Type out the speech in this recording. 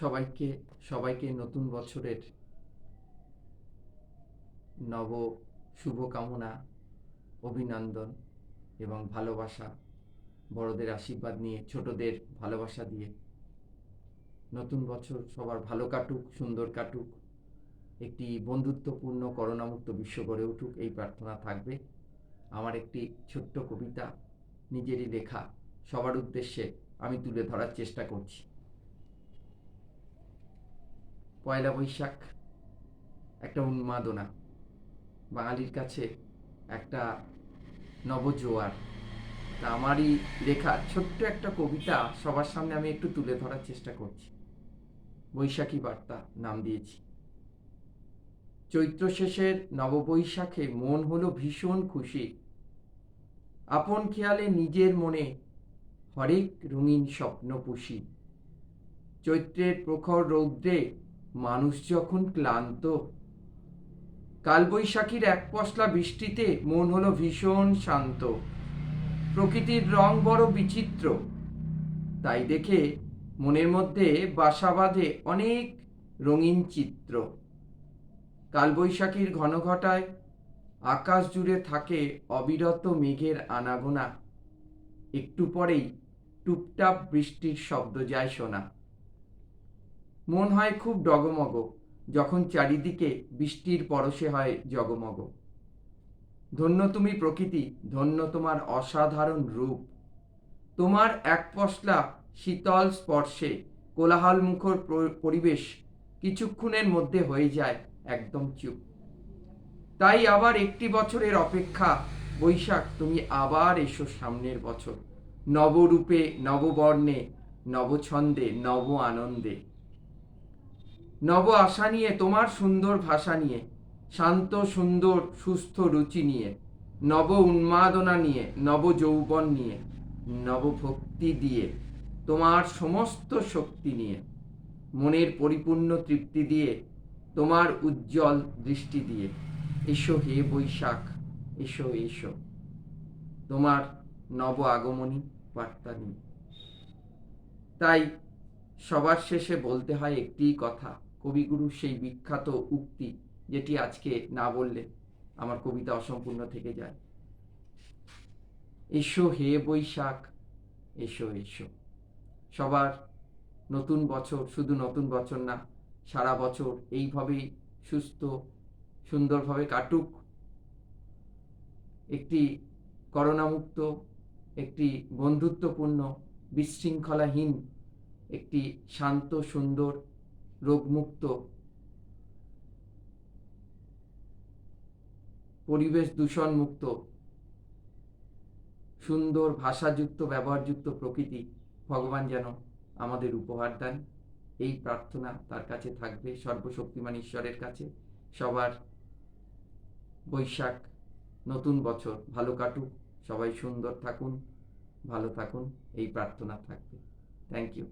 সবাইকে সবাইকে নতুন বছরের নব শুভকামনা, অভিনন্দন এবং ভালোবাসা, বড়দের আশীর্বাদ নিয়ে ছোটদের ভালোবাসা দিয়ে নতুন বছর সবার ভালো কাটুক, সুন্দর কাটুক, একটি বন্ধুত্বপূর্ণ করোনামুক্ত বিশ্ব গড়ে উঠুক, এই প্রার্থনা থাকবে। আমার একটি ছোট্ট কবিতা নিজেরই লেখা সবার উদ্দেশ্যে আমি তুলে ধরার চেষ্টা করছি। পয়লা বৈশাখ একটা উন্মাদনা, বাঙালির কাছে একটা নবজোয়ার। তা আমারই লেখা ছোট্ট একটা কবিতা সবার সামনে আমি একটু তুলে ধরার চেষ্টা করছি। বৈশাখী বার্তা নাম দিয়েছি। চৈত্র শেষের নববৈশাখে মন হলো ভীষণ খুশি, আপন খেয়ালে নিজের মনে হরেক রঙিন স্বপ্ন পুষি। চৈত্রের প্রখর রৌদ্রে মানুষ যখন ক্লান্ত, কালবৈশাখীর এক পশলা বৃষ্টিতে মন হলো ভীষণ শান্ত। প্রকৃতির রং বড় বিচিত্র, তাই দেখে মনের মধ্যে বাসা বাঁধে অনেক রঙিন চিত্র। কালবৈশাখীর ঘনঘটায় আকাশ জুড়ে থাকে অবিরত মেঘের আনাগোনা, একটু পরেই টুপটাপ বৃষ্টির শব্দ যায় শোনা। মন হয় খুব ডগমগ যখন চারিদিকে বৃষ্টির পরশে হয় জগমগ। ধন্য তুমি প্রকৃতি, ধন্য তোমার অসাধারণ রূপ, তোমার এক পশলা শীতল স্পর্শে কোলাহল মুখর পরিবেশ কিছুক্ষণের মধ্যে হয়ে যায় একদম চুপ। তাই আবার একটি বছরের অপেক্ষা, বৈশাখ তুমি আবার এসো সামনের বছর, নবরূপে, নববর্ণে, নবছন্দে, নব আনন্দে। নব আশা নিয়ে, তোমার সুন্দর ভাষা নিয়ে, শান্ত সুন্দর সুস্থ রুচি নিয়ে, নব উন্মাদনা নিয়ে, নব যৌবন নিয়ে, নব ভক্তি দিয়ে, তোমার সমস্ত শক্তি নিয়ে, মনের পরিপূর্ণ তৃপ্তি দিয়ে, তোমার উজ্জ্বল দৃষ্টি দিয়ে। এসো হে বৈশাখ, এসো এসো, তোমার নব আগমনী বার্তা নিয়ে। তাই সবার শেষে বলতে হয় একটি কথা, কবিগুরুর সেই বিখ্যাত উক্তি, যেটি আজকে না বললে আমার কবিতা অসম্পূর্ণ থেকে যায়। এসো হে বৈশাখ, এসো এসো। সবার নতুন বছর, শুধু নতুন বছর না, সারা বছর এইভাবেই সুস্থ সুন্দরভাবে কাটুক। একটি করোনামুক্ত, একটি বন্ধুত্বপূর্ণ, বিশৃঙ্খলাহীন, একটি শান্ত সুন্দর, রোগমুক্ত, পরিবেশ দূষণমুক্ত, সুন্দর ভাষাযুক্ত, ব্যবহারযুক্ত প্রকৃতি ভগবান যেন আমাদের উপহার দেন, এই প্রার্থনা তার কাছে থাকবে, সর্বশক্তিমান ঈশ্বরের কাছে। সবার বৈশাখ, নতুন বছর ভালো কাটুক, সবাই সুন্দর থাকুন, ভালো থাকুন, এই প্রার্থনা থাকবে। Thank you.